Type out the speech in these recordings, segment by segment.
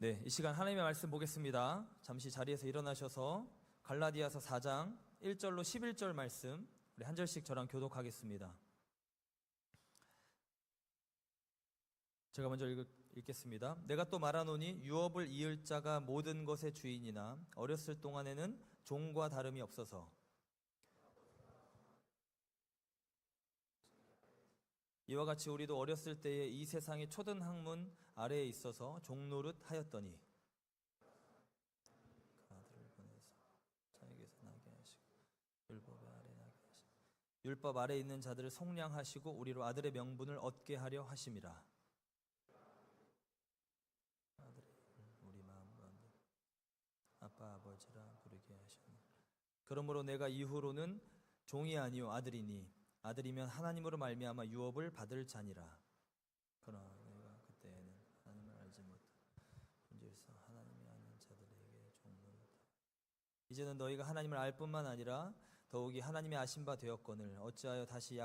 네, 이 시간 하나님의 말씀 보겠습니다. 잠시 자리에서 일어나셔서 갈라디아서 4장 1절로 11절 말씀 우리 한 절씩 저랑 교독하겠습니다. 제가 먼저 읽겠습니다. 내가 또 말하노니 유업을 이을 자가 모든 것의 주인이나 어렸을 동안에는 종과 다름이 없어서 이와 같이 우리도 어렸을 때에 이 세상의 초등 학문 아래에 있어서 종노릇 하였더니 그 아들을 보내서 자에게서 나게 하시고 율법 아래 나게 하시고 율법 아래 있는 자들을 속량하시고 우리로 아들의 명분을 얻게 하려 하심이라. 아들의 우리 마음과 아빠 아버지라 부르게 하셨니. 그러므로 내가 이후로는 종이 아니요 아들이니 아들이면 하나님으로 말미암아 유업을 받을 자니라. 그러나 내가 그때에는 하나님을 알지 못하고 본질상 하나님이 아닌 자들에게 종노릇하고 이제는 너희가 하나님을 알 뿐만 아니라 더욱이 하나님의 아신 바 되었거늘 어찌하여 다시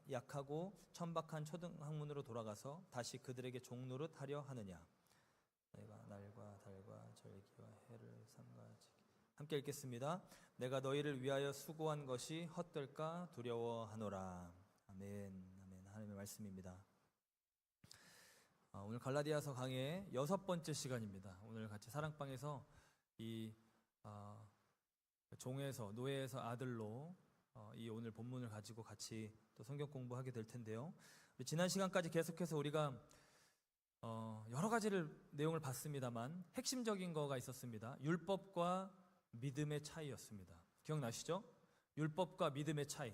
약하고 천박한 초등학문으로 돌아가서 다시 그들에게 종노릇 하려 하느냐. 내가 날과 달과 절기와 해를 삼가지기. 함께 읽겠습니다. 내가 너희를 위하여 수고한 것이 헛될까 두려워하노라. 아멘. 아멘. 하나님의 말씀입니다. 오늘 갈라디아서 강의 6번째 시간입니다. 오늘 같이 사랑방에서 이 종에서 노예에서 아들로 이 오늘 본문을 가지고 같이 또 성경 공부하게 될 텐데요. 지난 시간까지 계속해서 우리가 여러 가지를 내용을 봤습니다만 핵심적인 거가 있었습니다. 율법과 믿음의 차이였습니다. 기억나시죠? 율법과 믿음의 차이.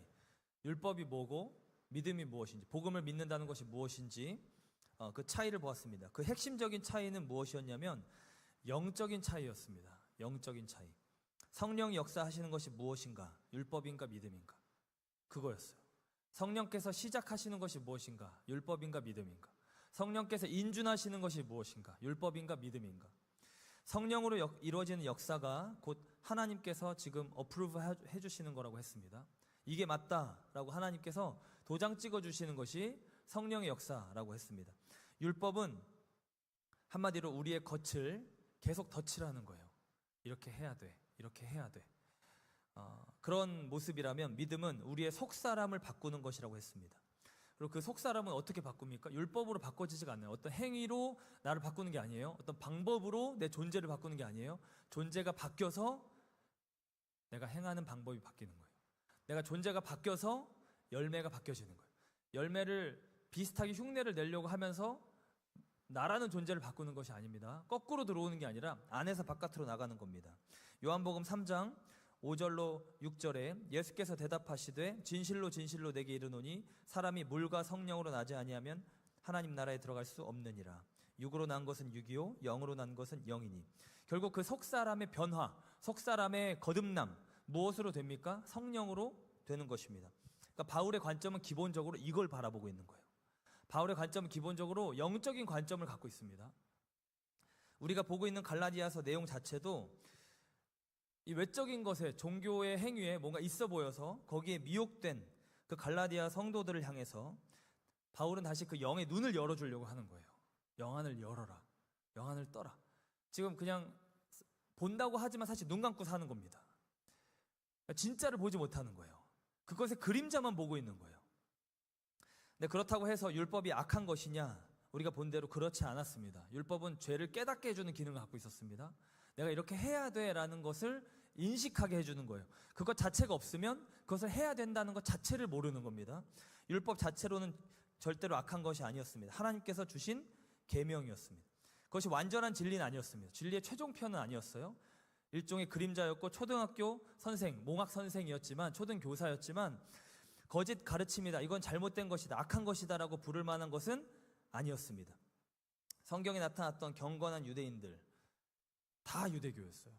율법이 뭐고 믿음이 무엇인지, 복음을 믿는다는 것이 무엇인지 그 차이를 보았습니다. 그 핵심적인 차이는 무엇이었냐면 영적인 차이였습니다. 영적인 차이. 성령이 역사하시는 것이 무엇인가? 율법인가 믿음인가? 그거였어요. 성령께서 시작하시는 것이 무엇인가? 율법인가 믿음인가? 성령께서 인준하시는 것이 무엇인가? 율법인가 믿음인가? 성령으로 이루어지는 역사가 곧 하나님께서 지금 어프루브 해주시는 거라고 했습니다. 이게 맞다라고 하나님께서 도장 찍어주시는 것이 성령의 역사라고 했습니다. 율법은 한마디로 우리의 겉을 계속 덧칠하는 거예요. 이렇게 해야 돼, 이렇게 해야 돼. 그런 모습이라면 믿음은 우리의 속사람을 바꾸는 것이라고 했습니다. 그리고 그 속사람은 어떻게 바꿉니까? 율법으로 바꿔지지가 않아요. 어떤 행위로 나를 바꾸는 게 아니에요. 어떤 방법으로 내 존재를 바꾸는 게 아니에요. 존재가 바뀌어서 내가 행하는 방법이 바뀌는 거예요. 내가 존재가 바뀌어서 열매가 바뀌어지는 거예요. 열매를 비슷하게 흉내를 내려고 하면서 나라는 존재를 바꾸는 것이 아닙니다. 거꾸로 들어오는 게 아니라 안에서 바깥으로 나가는 겁니다. 요한복음 3장 5절로 6절에 예수께서 대답하시되 진실로 진실로 내게 이르노니 사람이 물과 성령으로 나지 아니하면 하나님 나라에 들어갈 수 없느니라. 육으로 난 것은 육이요 영으로 난 것은 영이니. 결국 그 속사람의 변화, 속사람의 거듭남 무엇으로 됩니까? 성령으로 되는 것입니다. 그러니까 바울의 관점은 기본적으로 이걸 바라보고 있는 거예요. 바울의 관점은 기본적으로 영적인 관점을 갖고 있습니다. 우리가 보고 있는 갈라디아서 내용 자체도 이 외적인 것에 종교의 행위에 뭔가 있어 보여서 거기에 미혹된 그 갈라디아 성도들을 향해서 바울은 다시 그 영의 눈을 열어주려고 하는 거예요. 영안을 열어라. 영안을 떠라. 지금 그냥 본다고 하지만 사실 눈 감고 사는 겁니다. 진짜를 보지 못하는 거예요. 그것의 그림자만 보고 있는 거예요. 근데 그렇다고 해서 율법이 악한 것이냐? 우리가 본 대로 그렇지 않았습니다. 율법은 죄를 깨닫게 해주는 기능을 갖고 있었습니다. 내가 이렇게 해야 돼라는 것을 인식하게 해주는 거예요. 그것 자체가 없으면 그것을 해야 된다는 것 자체를 모르는 겁니다. 율법 자체로는 절대로 악한 것이 아니었습니다. 하나님께서 주신 계명이었습니다. 그것이 완전한 진리는 아니었습니다. 진리의 최종편은 아니었어요. 일종의 그림자였고 초등학교 선생, 몽학 선생이었지만 초등교사였지만 거짓 가르침이다, 이건 잘못된 것이다, 악한 것이다 라고 부를 만한 것은 아니었습니다. 성경에 나타났던 경건한 유대인들 다 유대교였어요.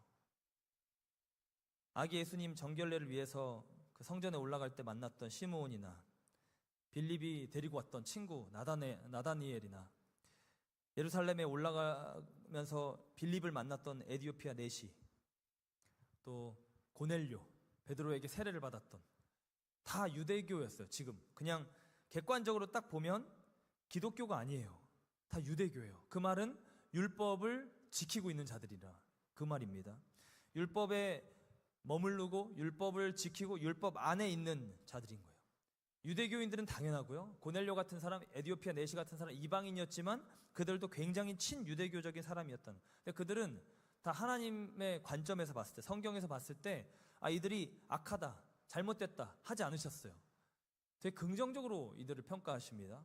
아기 예수님 정결례를 위해서 그 성전에 올라갈 때 만났던 시므온이나 빌립이 데리고 왔던 친구 나다니엘이나 예루살렘에 올라가면서 빌립을 만났던 에디오피아 내시, 또 고넬료, 베드로에게 세례를 받았던 다 유대교였어요. 지금 그냥 객관적으로 딱 보면 기독교가 아니에요. 다 유대교예요. 그 말은 율법을 지키고 있는 자들이라 그 말입니다. 율법에 머무르고 율법을 지키고 율법 안에 있는 자들인 거예요. 유대교인들은 당연하고요. 고넬료 같은 사람, 에디오피아 내시 같은 사람 이방인이었지만 그들도 굉장히 친유대교적인 사람이었다는. 근데 그들은 다 하나님의 관점에서 봤을 때, 성경에서 봤을 때 이들이 악하다, 잘못됐다 하지 않으셨어요. 되게 긍정적으로 이들을 평가하십니다.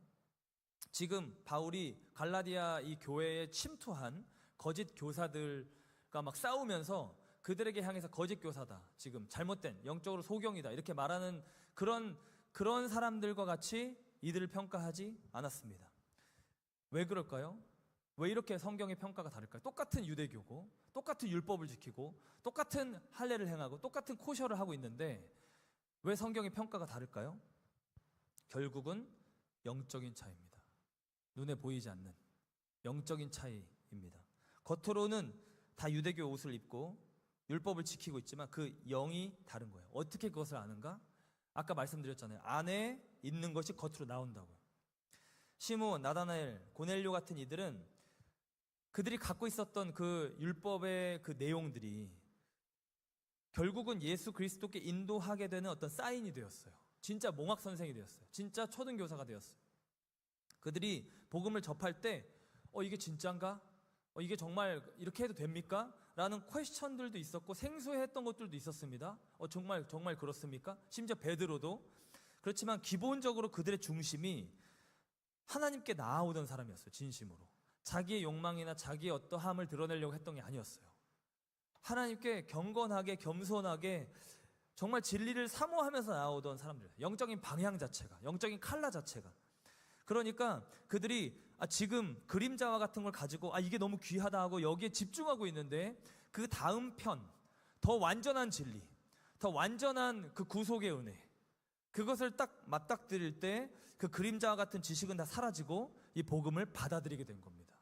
지금 바울이 갈라디아 이 교회에 침투한 거짓 교사들과 막 싸우면서 그들에게 향해서 거짓 교사다, 지금 잘못된 영적으로 소경이다 이렇게 말하는 그런 사람들과 같이 이들을 평가하지 않았습니다. 왜 그럴까요? 왜 이렇게 성경의 평가가 다를까요? 똑같은 유대교고 똑같은 율법을 지키고 똑같은 할례를 행하고 똑같은 코셔를 하고 있는데 왜 성경의 평가가 다를까요? 결국은 영적인 차이입니다. 눈에 보이지 않는 영적인 차이입니다. 겉으로는 다 유대교 옷을 입고 율법을 지키고 있지만 그 영이 다른 거예요. 어떻게 그것을 아는가? 아까 말씀드렸잖아요. 안에 있는 것이 겉으로 나온다고요. 시므온, 나다나엘, 고넬료 같은 이들은 그들이 갖고 있었던 그 율법의 그 내용들이 결국은 예수 그리스도께 인도하게 되는 어떤 사인이 되었어요. 진짜 몽학 선생이 되었어요. 진짜 초등교사가 되었어요. 그들이 복음을 접할 때 이게 진짠가? 이게 정말 이렇게 해도 됩니까? 라는 퀘스천들도 있었고 생소했던 것들도 있었습니다. 정말 그렇습니까? 심지어 베드로도. 그렇지만 기본적으로 그들의 중심이 하나님께 나아오던 사람이었어요. 진심으로. 자기의 욕망이나 자기의 어떠함을 드러내려고 했던 게 아니었어요. 하나님께 경건하게 겸손하게 정말 진리를 사모하면서 나아오던 사람들. 영적인 방향 자체가, 영적인 칼라 자체가. 그러니까 그들이 지금 그림자와 같은 걸 가지고 이게 너무 귀하다 하고 여기에 집중하고 있는데 그 다음 편, 더 완전한 진리, 더 완전한 그 구속의 은혜, 그것을 딱 맞닥뜨릴 때 그 그림자와 같은 지식은 다 사라지고 이 복음을 받아들이게 된 겁니다.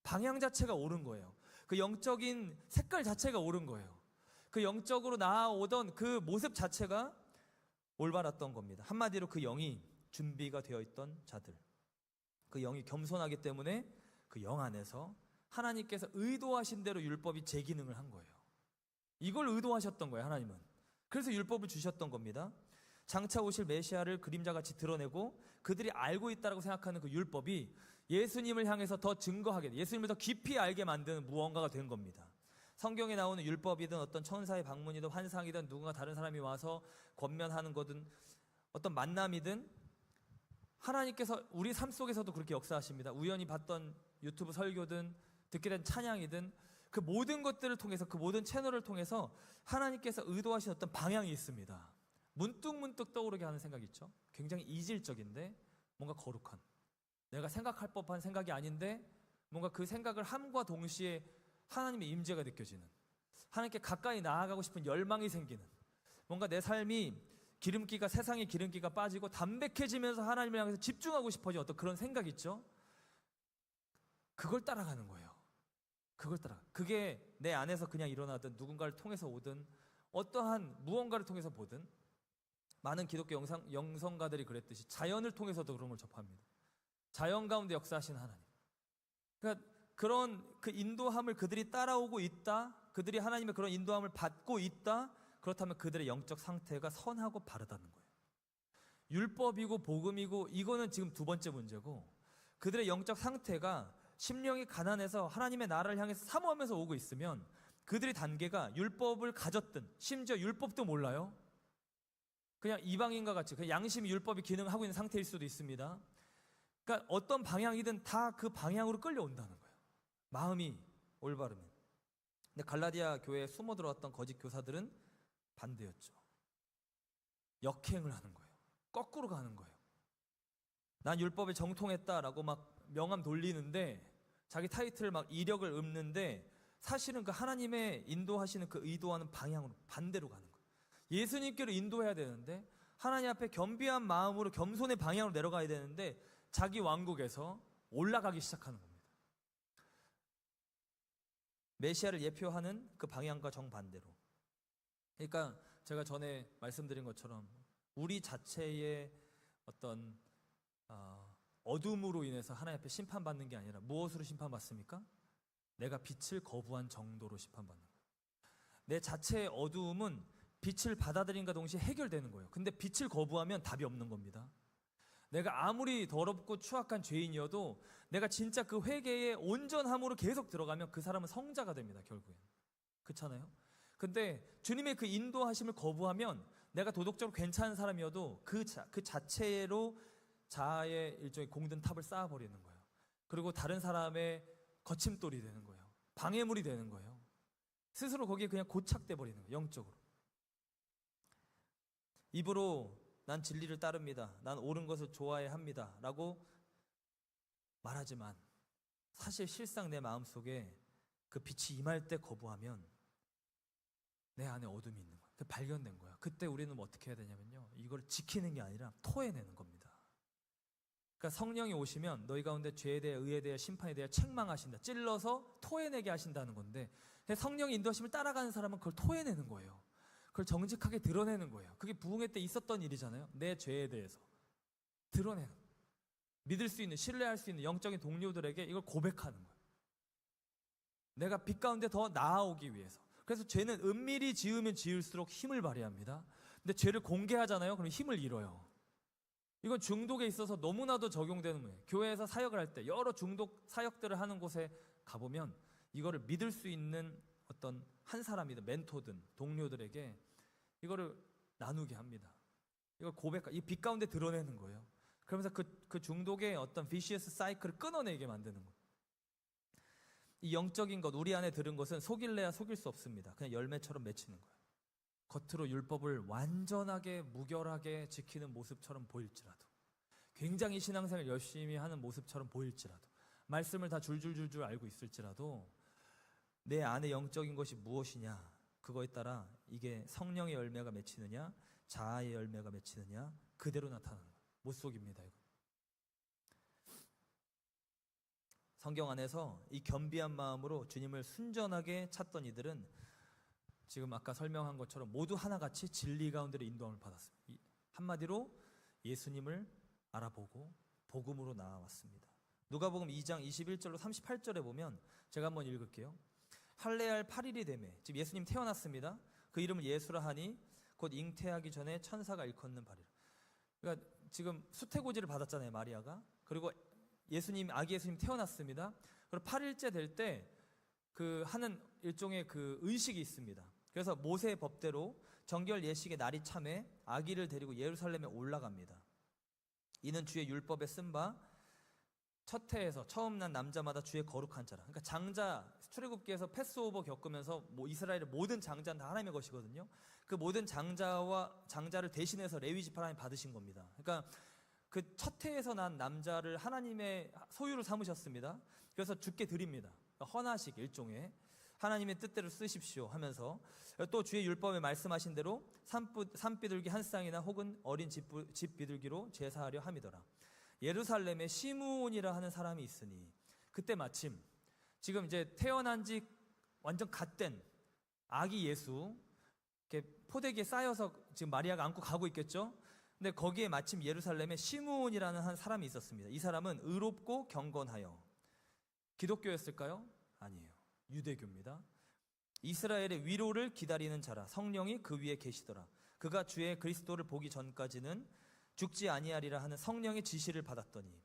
방향 자체가 옳은 거예요. 그 영적인 색깔 자체가 옳은 거예요. 그 영적으로 나아오던 그 모습 자체가 올바랐던 겁니다. 한마디로 그 영이 준비가 되어 있던 자들, 그 영이 겸손하기 때문에 그 영 안에서 하나님께서 의도하신 대로 율법이 제 기능을 한 거예요. 이걸 의도하셨던 거예요, 하나님은. 그래서 율법을 주셨던 겁니다. 장차 오실 메시아를 그림자같이 드러내고 그들이 알고 있다고 생각하는 그 율법이 예수님을 향해서 더 증거하게, 예수님을 더 깊이 알게 만드는 무언가가 된 겁니다. 성경에 나오는 율법이든 어떤 천사의 방문이든 환상이든 누군가 다른 사람이 와서 권면하는 거든 어떤 만남이든 하나님께서 우리 삶 속에서도 그렇게 역사하십니다. 우연히 봤던 유튜브 설교든 듣게 된 찬양이든 그 모든 것들을 통해서, 그 모든 채널을 통해서 하나님께서 의도하신 어떤 방향이 있습니다. 문득문득 떠오르게 하는 생각이 있죠. 굉장히 이질적인데 뭔가 거룩한, 내가 생각할 법한 생각이 아닌데 뭔가 그 생각을 함과 동시에 하나님의 임재가 느껴지는, 하나님께 가까이 나아가고 싶은 열망이 생기는, 뭔가 내 삶이 기름기가, 세상의 기름기가 빠지고 담백해지면서 하나님을 향해서 집중하고 싶어진 어떤 그런 생각 있죠. 그걸 따라가는 거예요. 그게 내 안에서 그냥 일어나든 누군가를 통해서 오든 어떠한 무언가를 통해서 보든, 많은 기독교 영성가들이 그랬듯이 자연을 통해서도 그런 걸 접합니다. 자연 가운데 역사하신 하나님. 그러니까 그런 그 인도함을 그들이 따라오고 있다, 그들이 하나님의 그런 인도함을 받고 있다, 그렇다면 그들의 영적 상태가 선하고 바르다는 거예요. 율법이고 복음이고 이거는 지금 두 번째 문제고, 그들의 영적 상태가 심령이 가난해서 하나님의 나라를 향해서 사모하면서 오고 있으면 그들의 단계가 율법을 가졌든 심지어 율법도 몰라요. 그냥 이방인과 같이 그 양심이 율법이 기능하고 있는 상태일 수도 있습니다. 그러니까 어떤 방향이든 다 그 방향으로 끌려온다는 거예요. 마음이 올바르면. 근데 갈라디아 교회에 숨어 들어왔던 거짓 교사들은 반대였죠. 역행을 하는 거예요. 거꾸로 가는 거예요. 난 율법에 정통했다라고 막 명함 돌리는데, 자기 타이틀을 막 이력을 읊는데 사실은 그 하나님의 인도하시는 그 의도하는 방향으로 반대로 가는 거예요. 예수님께로 인도해야 되는데 하나님 앞에 겸비한 마음으로 겸손의 방향으로 내려가야 되는데 자기 왕국에서 올라가기 시작하는 겁니다. 메시아를 예표하는 그 방향과 정반대로. 그러니까 제가 전에 말씀드린 것처럼 우리 자체의 어떤 어둠으로 인해서 하나님 앞에 심판받는 게 아니라 무엇으로 심판받습니까? 내가 빛을 거부한 정도로 심판받는 거예요. 내 자체의 어두움은 빛을 받아들인과 동시에 해결되는 거예요. 근데 빛을 거부하면 답이 없는 겁니다. 내가 아무리 더럽고 추악한 죄인이어도 내가 진짜 그 회개의 온전함으로 계속 들어가면 그 사람은 성자가 됩니다, 결국엔. 그렇잖아요? 근데 주님의 그 인도하심을 거부하면 내가 도덕적으로 괜찮은 사람이어도 그 자체로 자아의 일종의 공든 탑을 쌓아버리는 거예요. 그리고 다른 사람의 거침돌이 되는 거예요. 방해물이 되는 거예요. 스스로 거기에 그냥 고착돼 버리는 거예요, 영적으로. 입으로 난 진리를 따릅니다, 난 옳은 것을 좋아해 합니다 라고 말하지만 사실 실상 내 마음속에 그 빛이 임할 때 거부하면 내 안에 어둠이 있는 거예요. 그 발견된 거야. 그때 우리는 어떻게 해야 되냐면요, 이걸 지키는 게 아니라 토해내는 겁니다. 그러니까 성령이 오시면 너희 가운데 죄에 대해, 의에 대해, 심판에 대해 책망하신다, 찔러서 토해내게 하신다는 건데, 성령의 인도하심을 따라가는 사람은 그걸 토해내는 거예요. 그걸 정직하게 드러내는 거예요. 그게 부흥회 때 있었던 일이잖아요. 내 죄에 대해서 드러내는, 믿을 수 있는, 신뢰할 수 있는 영적인 동료들에게 이걸 고백하는 거예요. 내가 빛 가운데 더 나아오기 위해서. 그래서 죄는 은밀히 지으면 지을수록 힘을 발휘합니다. 근데 죄를 공개하잖아요. 그럼 힘을 잃어요. 이건 중독에 있어서 너무나도 적용되는 거예요. 교회에서 사역을 할 때 여러 중독 사역들을 하는 곳에 가보면 이거를 믿을 수 있는 어떤 한 사람이든 멘토든 동료들에게 이거를 나누게 합니다. 이걸 이 빛 가운데 드러내는 거예요. 그러면서 그 중독의 어떤 비시어스 사이클을 끊어내게 만드는 거예요. 이 영적인 것, 우리 안에 들은 것은 속일래야 속일 수 없습니다. 그냥 열매처럼 맺히는 거예요. 겉으로 율법을 완전하게 무결하게 지키는 모습처럼 보일지라도, 굉장히 신앙생활 열심히 하는 모습처럼 보일지라도, 말씀을 다 줄줄줄줄 알고 있을지라도 내 안에 영적인 것이 무엇이냐, 그거에 따라 이게 성령의 열매가 맺히느냐 자아의 열매가 맺히느냐 그대로 나타나는 거예요. 못 속입니다. 이거. 성경 안에서 이 겸비한 마음으로 주님을 순전하게 찾던 이들은 지금 아까 설명한 것처럼 모두 하나같이 진리 가운데로 인도함을 받았습니다. 한마디로 예수님을 알아보고 복음으로 나아왔습니다. 누가복음 2장 21절로 38절에 보면, 제가 한번 읽을게요. 할례할 8일이 되매, 지금 예수님 태어났습니다. 그 이름을 예수라 하니 곧 잉태하기 전에 천사가 일컫는 바리라. 그러니까 지금 수태고지를 받았잖아요, 마리아가. 그리고 아기 예수님 태어났습니다. 그리고 8일째 될 때 그 하는 일종의 그 의식이 있습니다. 그래서 모세의 법대로 정결 예식의 날이 참에 아기를 데리고 예루살렘에 올라갑니다. 이는 주의 율법에 쓴 바 첫 해에서 처음 난 남자마다 주의 거룩한 자라. 그러니까 장자, 출애굽기에서 패스오버 겪으면서 이스라엘의 모든 장자는 다 하나님의 것이거든요. 그 모든 장자를 대신해서 레위 지파를 하나님 받으신 겁니다. 그러니까 그 첫 해에서 난 남자를 하나님의 소유로 삼으셨습니다. 그래서 주께 드립니다. 그러니까 헌화식 일종의 하나님의 뜻대로 쓰십시오 하면서, 또 주의 율법에 말씀하신 대로 산비둘기 한 쌍이나 혹은 어린 집 비둘기로 제사하려 함이더라. 예루살렘에 시므온이라 하는 사람이 있으니, 그때 마침 지금 이제 태어난 지 완전 갓된 아기 예수 이렇게 포대기에 쌓여서 지금 마리아가 안고 가고 있겠죠. 근데 거기에 마침 예루살렘에 시므온이라는 한 사람이 있었습니다. 이 사람은 의롭고 경건하여, 기독교였을까요? 아니에요. 유대교입니다. 이스라엘의 위로를 기다리는 자라. 성령이 그 위에 계시더라. 그가 주의 그리스도를 보기 전까지는 죽지 아니하리라 하는 성령의 지시를 받았더니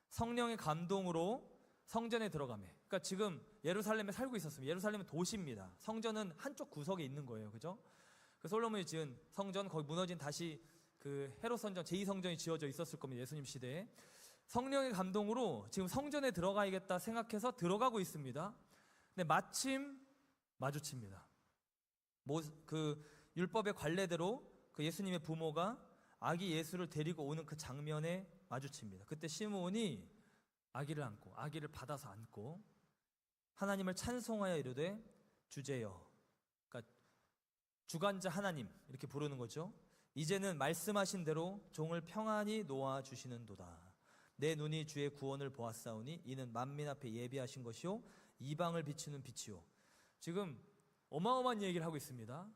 성령의 감동으로 성전에 들어가매. 그러니까 지금 예루살렘에 살고 있었습니다. 예루살렘은 도시입니다. 성전은 한쪽 구석에 있는 거예요. 그죠? 그 솔로몬이 지은 성전, 거기 무너진 다시 그 헤롯 성전, 제2성전이 지어져 있었을 겁니다. 예수님 시대에. 성령의 감동으로 지금 성전에 들어가야겠다 생각해서 들어가고 있습니다. 근데 마침 마주칩니다. 그 율법의 관례대로 그 예수님의 부모가 아기 예수를 데리고 오는 그 장면에 마주칩니다. 그때 시므온이 아기를 안고, 아기를 받아서 안고 하나님을 찬송하여 이르되 주제여, 그러니까 주관자 하나님 이렇게 부르는 거죠. 이제는 말씀하신 대로 종을 평안히 놓아 주시는도다. 내 눈이 주의 구원을 보았사오니 이는 만민 앞에 예비하신 것이요 이방을 비추는 빛이요. 지금 어마어마한 얘기를 하고 있습니다.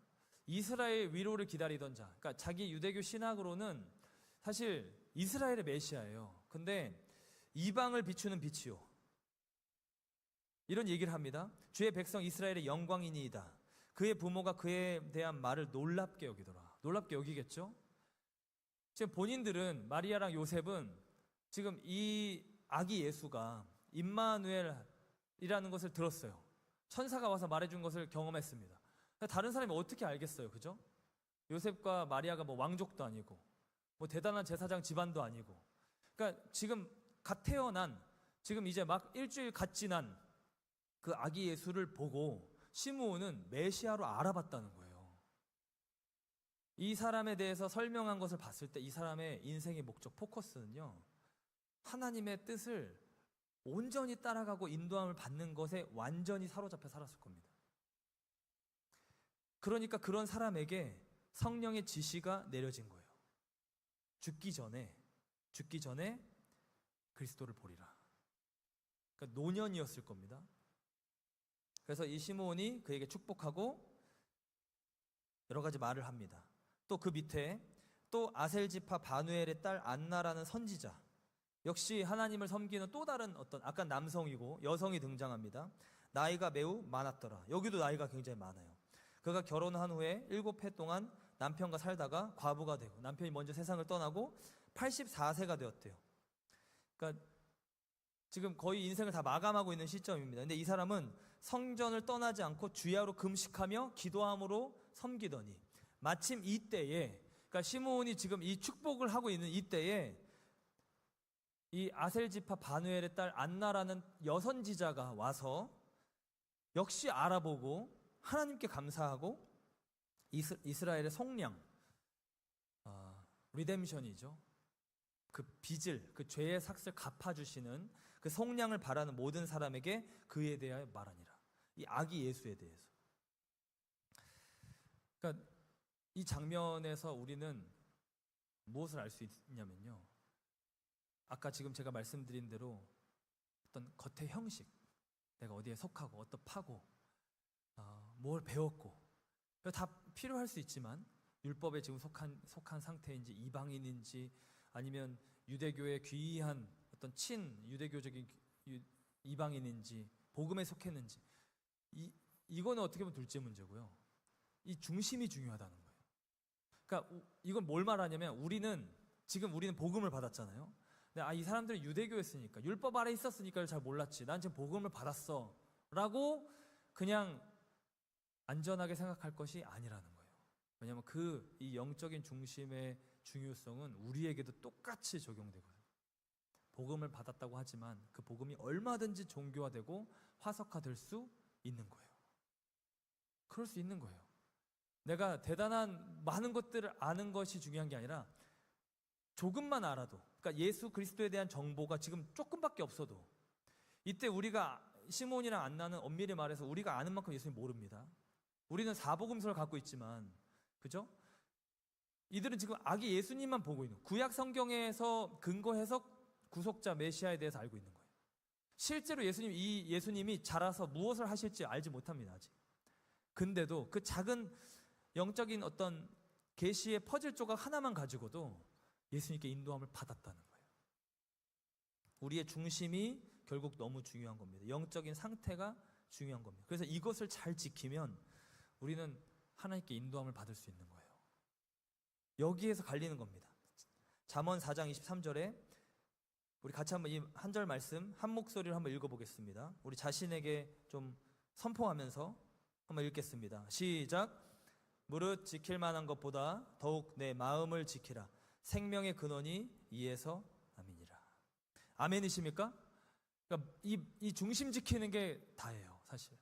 이스라엘 위로를 기다리던 자, 그러니까 자기 유대교 신학으로는 사실 이스라엘의 메시아예요. 근데 이방을 비추는 빛이요. 이런 얘기를 합니다. 주의 백성 이스라엘의 영광이니이다. 그의 부모가 그에 대한 말을 놀랍게 여기더라. 놀랍게 여기겠죠? 지금 본인들은, 마리아랑 요셉은 지금 이 아기 예수가 임마누엘이라는 것을 들었어요. 천사가 와서 말해준 것을 경험했습니다. 다른 사람이 어떻게 알겠어요, 그죠? 요셉과 마리아가 뭐 왕족도 아니고 뭐 대단한 제사장 집안도 아니고, 그러니까 지금 갓 태어난, 지금 이제 막 일주일 갓 지난 그 아기 예수를 보고 시므온은 메시아로 알아봤다는 거예요. 이 사람에 대해서 설명한 것을 봤을 때 이 사람의 인생의 목적, 포커스는요, 하나님의 뜻을 온전히 따라가고 인도함을 받는 것에 완전히 사로잡혀 살았을 겁니다. 그러니까 그런 사람에게 성령의 지시가 내려진 거예요. 죽기 전에 그리스도를 보리라. 그러니까 노년이었을 겁니다. 그래서 이 시므온이 그에게 축복하고 여러 가지 말을 합니다. 또 그 밑에 또 아셀지파 바누엘의 딸 안나라는 선지자, 역시 하나님을 섬기는 또 다른 어떤, 아까 남성이고 여성이 등장합니다. 나이가 매우 많았더라. 여기도 나이가 굉장히 많아요. 그가 결혼한 후에 7해 동안 남편과 살다가 과부가 되고, 남편이 먼저 세상을 떠나고 84세가 되었대요. 그러니까 지금 거의 인생을 다 마감하고 있는 시점입니다. 근데 이 사람은 성전을 떠나지 않고 주야로 금식하며 기도함으로 섬기더니, 마침 이때에, 그러니까 시므온이 지금 이 축복을 하고 있는 이때에 이 아셀지파 바누엘의 딸 안나라는 여선지자가 와서 역시 알아보고 하나님께 감사하고 이스라엘의 속량, 리뎀션이죠. 그 빚을, 그 죄의 삭을 갚아주시는 그 속량을 바라는 모든 사람에게 그에 대하여 말하니라. 이 아기 예수에 대해서. 그러니까 이 장면에서 우리는 무엇을 알 수 있냐면요, 아까 지금 제가 말씀드린 대로 어떤 겉의 형식, 내가 어디에 속하고 어떻하고 뭘 배웠고, 다 필요할 수 있지만 율법에 지금 속한 상태인지, 이방인인지, 아니면 유대교의 귀한 어떤 유대교적인 이방인인지, 복음에 속했는지, 이거는 어떻게 보면 둘째 문제고요. 이 중심이 중요하다는 거예요. 그러니까 이건 뭘 말하냐면, 우리는 복음을 받았잖아요. 근데 이 사람들은 유대교였으니까, 율법 아래 있었으니까 잘 몰랐지, 난 지금 복음을 받았어 라고 그냥 안전하게 생각할 것이 아니라는 거예요. 왜냐하면 이 영적인 중심의 중요성은 우리에게도 똑같이 적용되거든요. 복음을 받았다고 하지만 그 복음이 얼마든지 종교화되고 화석화될 수 있는 거예요. 그럴 수 있는 거예요. 내가 대단한 많은 것들을 아는 것이 중요한 게 아니라 조금만 알아도, 그러니까 예수 그리스도에 대한 정보가 지금 조금밖에 없어도, 이때 우리가 시몬이랑 안나는 엄밀히 말해서 우리가 아는 만큼 예수님 모릅니다. 우리는 사복음서를 갖고 있지만, 그죠? 이들은 지금 아기 예수님만 보고 있는, 구약 성경에서 근거해서 구속자 메시아에 대해서 알고 있는 거예요. 실제로 이 예수님이 자라서 무엇을 하실지 알지 못합니다, 아직. 근데도 그 작은 영적인 어떤 계시의 퍼즐 조각 하나만 가지고도 예수님께 인도함을 받았다는 거예요. 우리의 중심이 결국 너무 중요한 겁니다. 영적인 상태가 중요한 겁니다. 그래서 이것을 잘 지키면 우리는 하나님께 인도함을 받을 수 있는 거예요. 여기에서 갈리는 겁니다. 잠언 4장 23절에 우리 같이 한번 이 한 절 말씀 한 목소리로 한번 읽어보겠습니다. 우리 자신에게 좀 선포하면서 한번 읽겠습니다. 시작. 무릇 지킬 만한 것보다 더욱 내 마음을 지키라. 생명의 근원이 이에서 남이니라. 아멘이십니까? 그러니까 이 중심 지키는 게 다예요, 사실.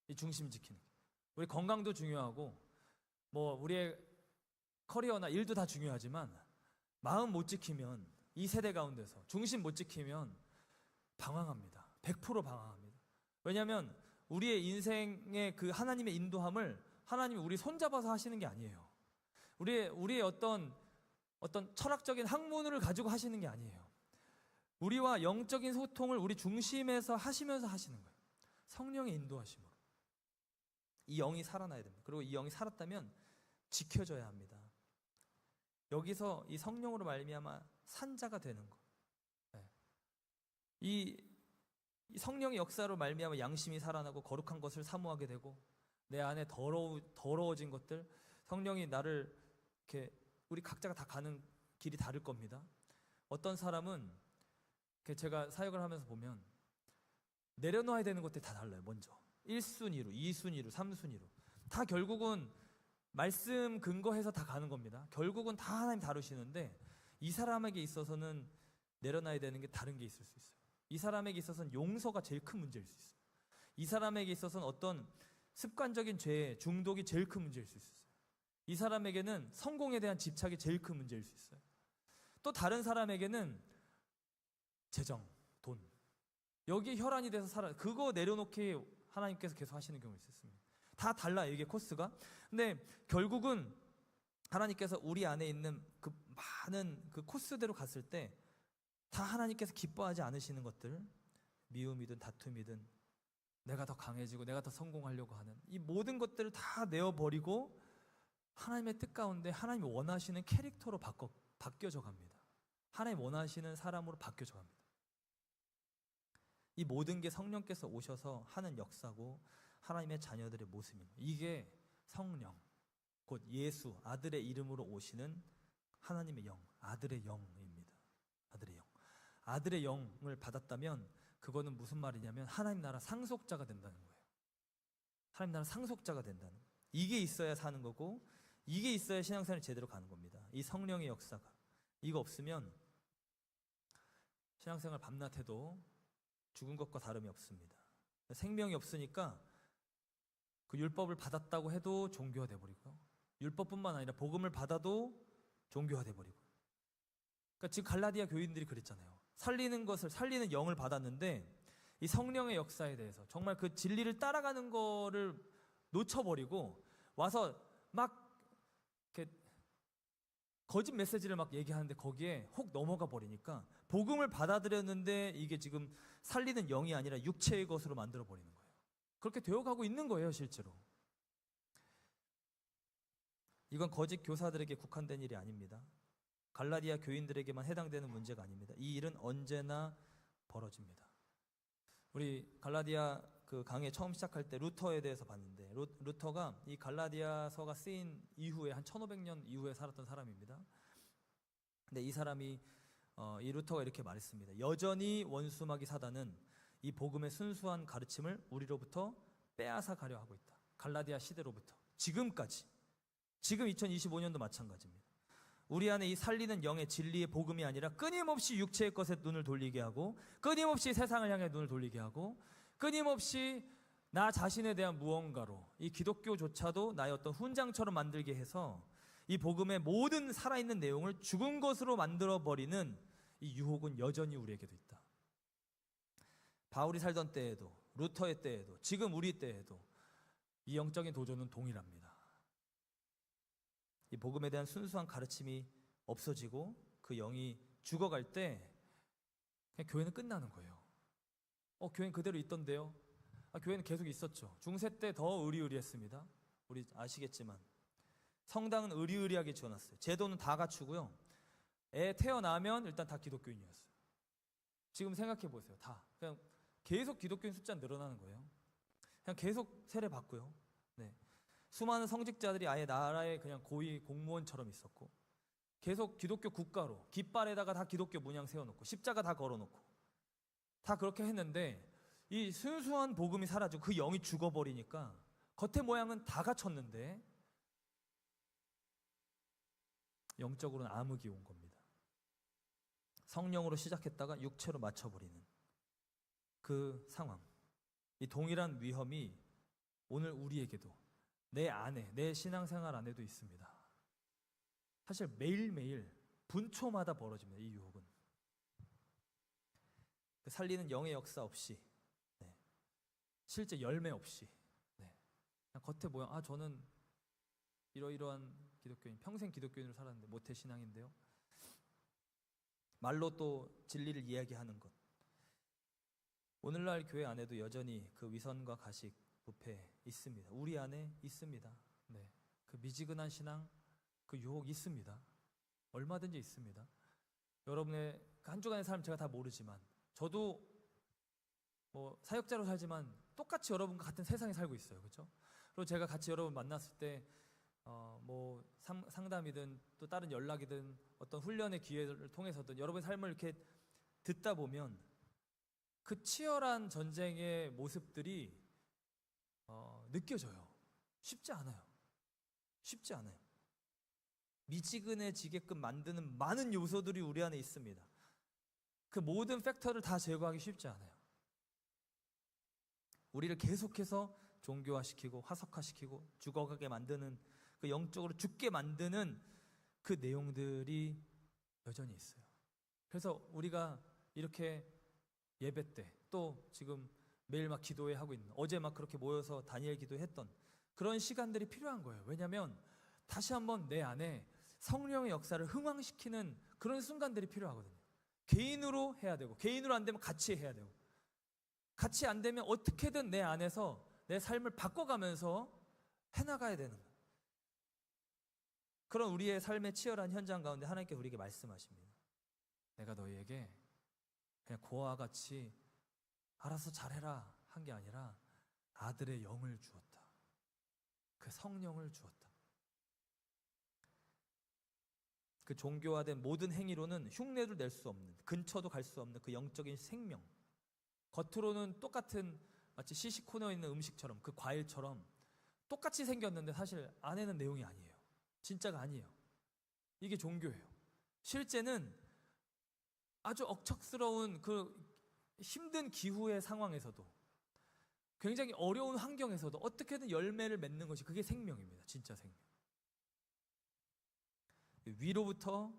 이 중심 지키는 게. 우리 건강도 중요하고, 뭐 우리의 커리어나 일도 다 중요하지만, 마음 못 지키면, 이 세대 가운데서 중심 못 지키면 방황합니다. 100% 방황합니다. 왜냐하면 우리의 인생의 그 하나님의 인도함을 하나님이 우리 손잡아서 하시는 게 아니에요. 우리의 어떤 철학적인 학문을 가지고 하시는 게 아니에요. 우리와 영적인 소통을 우리 중심에서 하시면서 하시는 거예요. 성령의 인도하심으로. 이 영이 살아나야 됩니다. 그리고 이 영이 살았다면 지켜져야 합니다. 여기서 이 성령으로 말미암아 산자가 되는 것. 이 이 성령의 역사로 말미암아 양심이 살아나고 거룩한 것을 사모하게 되고 내 안에 더러워진 것들, 성령이 나를 이렇게, 우리 각자가 다 가는 길이 다를 겁니다. 어떤 사람은 제가 사역을 하면서 보면 내려놓아야 되는 것들이 다 달라요. 먼저 1순위로, 2순위로, 3순위로 다 결국은 말씀 근거해서 다 가는 겁니다. 결국은 다 하나님 다루시는데 이 사람에게 있어서는 내려놔야 되는 게 다른 게 있을 수 있어요. 이 사람에게 있어서는 용서가 제일 큰 문제일 수 있어요. 이 사람에게 있어서는 어떤 습관적인 죄, 중독이 제일 큰 문제일 수 있어요. 이 사람에게는 성공에 대한 집착이 제일 큰 문제일 수 있어요. 또 다른 사람에게는 재정, 돈, 여기에 혈안이 돼서 그거 내려놓기 하나님께서 계속 하시는 경우가 있었습니다. 다 달라요, 이게 코스가. 근데 결국은 하나님께서 우리 안에 있는 그 많은 그 코스대로 갔을 때 다 하나님께서 기뻐하지 않으시는 것들, 미움이든 다툼이든 내가 더 강해지고 내가 더 성공하려고 하는 이 모든 것들을 다 내어버리고 하나님의 뜻 가운데 하나님이 원하시는 캐릭터로 바뀌어져 갑니다. 하나님 원하시는 사람으로 바뀌어져 갑니다. 이 모든 게 성령께서 오셔서 하는 역사고 하나님의 자녀들의 모습입니다. 이게 성령, 곧 예수, 아들의 이름으로 오시는 하나님의 영, 아들의 영입니다. 아들의 영. 아들의 영을 받았다면 그거는 무슨 말이냐면 하나님 나라 상속자가 된다는 거예요. 하나님 나라 상속자가 된다는 거예요. 이게 있어야 사는 거고 이게 있어야 신앙생활이 제대로 가는 겁니다. 이 성령의 역사가. 이거 없으면 신앙생활 밤낮 해도 죽은 것과 다름이 없습니다. 생명이 없으니까 그 율법을 받았다고 해도 종교화돼 버리고요. 율법뿐만 아니라 복음을 받아도 종교화돼 버리고. 그러니까 지금 갈라디아 교인들이 그랬잖아요. 살리는 영을 받았는데 이 성령의 역사에 대해서 정말 그 진리를 따라가는 거를 놓쳐버리고 와서 막 이렇게 거짓 메시지를 막 얘기하는데 거기에 혹 넘어가 버리니까 복음을 받아들였는데 이게 지금 살리는 영이 아니라 육체의 것으로 만들어 버리는 거예요. 그렇게 되어가고 있는 거예요, 실제로. 이건 거짓 교사들에게 국한된 일이 아닙니다. 갈라디아 교인들에게만 해당되는 문제가 아닙니다. 이 일은 언제나 벌어집니다. 우리 갈라디아 그 강의 처음 시작할 때 루터에 대해서 봤는데 루터가 이 갈라디아서가 쓰인 이후에 한 1500년 이후에 살았던 사람입니다. 근데 이 사람이 이 루터가 이렇게 말했습니다. 여전히 원수마귀 사단은 이 복음의 순수한 가르침을 우리로부터 빼앗아 가려 하고 있다. 갈라디아 시대로부터 지금까지, 지금 2025년도 마찬가지입니다. 우리 안에 이 살리는 영의 진리의 복음이 아니라 끊임없이 육체의 것에 눈을 돌리게 하고 끊임없이 세상을 향해 눈을 돌리게 하고 끊임없이 나 자신에 대한 무언가로 이 기독교조차도 나의 어떤 훈장처럼 만들게 해서 이 복음의 모든 살아있는 내용을 죽은 것으로 만들어버리는 이 유혹은 여전히 우리에게도 있다. 바울이 살던 때에도 루터의 때에도 지금 우리 때에도 이 영적인 도전은 동일합니다. 이 복음에 대한 순수한 가르침이 없어지고 그 영이 죽어갈 때 그냥 교회는 끝나는 거예요. 교회는 그대로 있던데요. 교회는 계속 있었죠. 중세 때 더 의리의리했습니다. 우리 아시겠지만 성당은 의리의리하게 지어놨어요. 제도는 다 갖추고요. 애 태어나면 일단 다 기독교인이었어요. 지금 생각해 보세요. 다 그냥 계속 기독교인 숫자는 늘어나는 거예요. 그냥 계속 세례 받고요. 네. 수많은 성직자들이 아예 나라의 그냥 고위 공무원처럼 있었고 계속 기독교 국가로 깃발에다가 다 기독교 문양 세워놓고 십자가 다 걸어놓고 다 그렇게 했는데 이 순수한 복음이 사라지고 그 영이 죽어버리니까 겉의 모양은 다 갖췄는데 영적으로는 암흑이 온 겁니다. 성령으로 시작했다가 육체로 맞춰버리는 그 상황, 이 동일한 위험이 오늘 우리에게도 내 안에, 내 신앙생활 안에도 있습니다. 사실 매일매일 분초마다 벌어집니다. 이 유혹은 그 살리는 영의 역사 없이, 네. 실제 열매 없이, 네. 그냥 겉에 모양, 저는 이러이러한 기독교인, 평생 기독교인으로 살았는데 모태신앙인데요. 말로 또 진리를 이야기하는 것. 오늘날 교회 안에도 여전히 그 위선과 가식, 부패 있습니다. 우리 안에 있습니다. 네. 그 미지근한 신앙, 그 유혹 있습니다. 얼마든지 있습니다. 여러분의 한 주간의 삶 제가 다 모르지만 저도 뭐 사역자로 살지만 똑같이 여러분과 같은 세상에 살고 있어요. 그렇죠? 그리고 제가 같이 여러분 만났을 때 뭐 상담이든 또 다른 연락이든 어떤 훈련의 기회를 통해서든 여러분의 삶을 이렇게 듣다 보면 그 치열한 전쟁의 모습들이 느껴져요. 쉽지 않아요. 쉽지 않아요. 미지근해지게끔 만드는 많은 요소들이 우리 안에 있습니다. 그 모든 팩터를 다 제거하기 쉽지 않아요. 우리를 계속해서 종교화시키고 화석화시키고 죽어가게 만드는, 그 영적으로 죽게 만드는 그 내용들이 여전히 있어요. 그래서 우리가 이렇게 예배 때 또 지금 매일 막 기도회 하고 있는, 어제 막 그렇게 모여서 다니엘 기도했던 그런 시간들이 필요한 거예요. 왜냐하면 다시 한번 내 안에 성령의 역사를 흥왕시키는 그런 순간들이 필요하거든요. 개인으로 해야 되고, 개인으로 안 되면 같이 해야 되고, 같이 안 되면 어떻게든 내 안에서 내 삶을 바꿔가면서 해나가야 되는 거예요. 그런 우리의 삶의 치열한 현장 가운데 하나님께서 우리에게 말씀하십니다. 내가 너희에게 그냥 고아와 같이 알아서 잘해라 한 게 아니라 아들의 영을 주었다. 그 성령을 주었다. 그 종교화된 모든 행위로는 흉내도 낼 수 없는, 근처도 갈 수 없는 그 영적인 생명, 겉으로는 똑같은 마치 시식 코너에 있는 음식처럼, 그 과일처럼 똑같이 생겼는데 사실 안에는 내용이 아니에요. 진짜가 아니에요. 이게 종교예요. 실제는 아주 억척스러운 그 힘든 기후의 상황에서도, 굉장히 어려운 환경에서도 어떻게든 열매를 맺는 것이 그게 생명입니다. 진짜 생명. 위로부터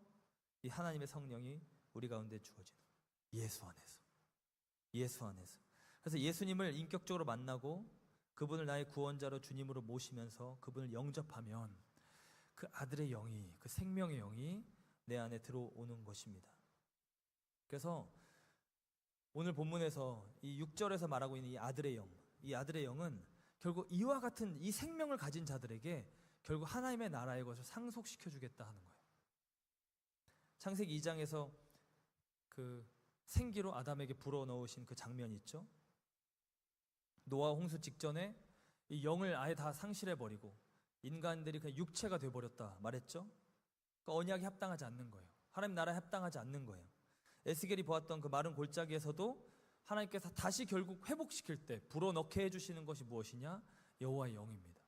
이 하나님의 성령이 우리 가운데 주어지는, 예수 안에서. 예수 안에서. 그래서 예수님을 인격적으로 만나고 그분을 나의 구원자로 주님으로 모시면서 그분을 영접하면 그 아들의 영이, 그 생명의 영이 내 안에 들어오는 것입니다. 그래서 오늘 본문에서 이 6절에서 말하고 있는 이 아들의 영, 이 아들의 영은 결국 이와 같은 이 생명을 가진 자들에게 결국 하나님의 나라의 것을 상속시켜 주겠다 하는 거예요. 창세기 2장에서 그 생기로 아담에게 불어넣으신 그 장면이 있죠. 노아 홍수 직전에 이 영을 아예 다 상실해버리고 인간들이 그냥 육체가 돼버렸다 말했죠. 그 언약에 합당하지 않는 거예요. 하나님 나라에 합당하지 않는 거예요. 에스겔이 보았던 그 마른 골짜기에서도 하나님께서 다시 결국 회복시킬 때 불어넣게 해주시는 것이 무엇이냐? 여호와의 영입니다.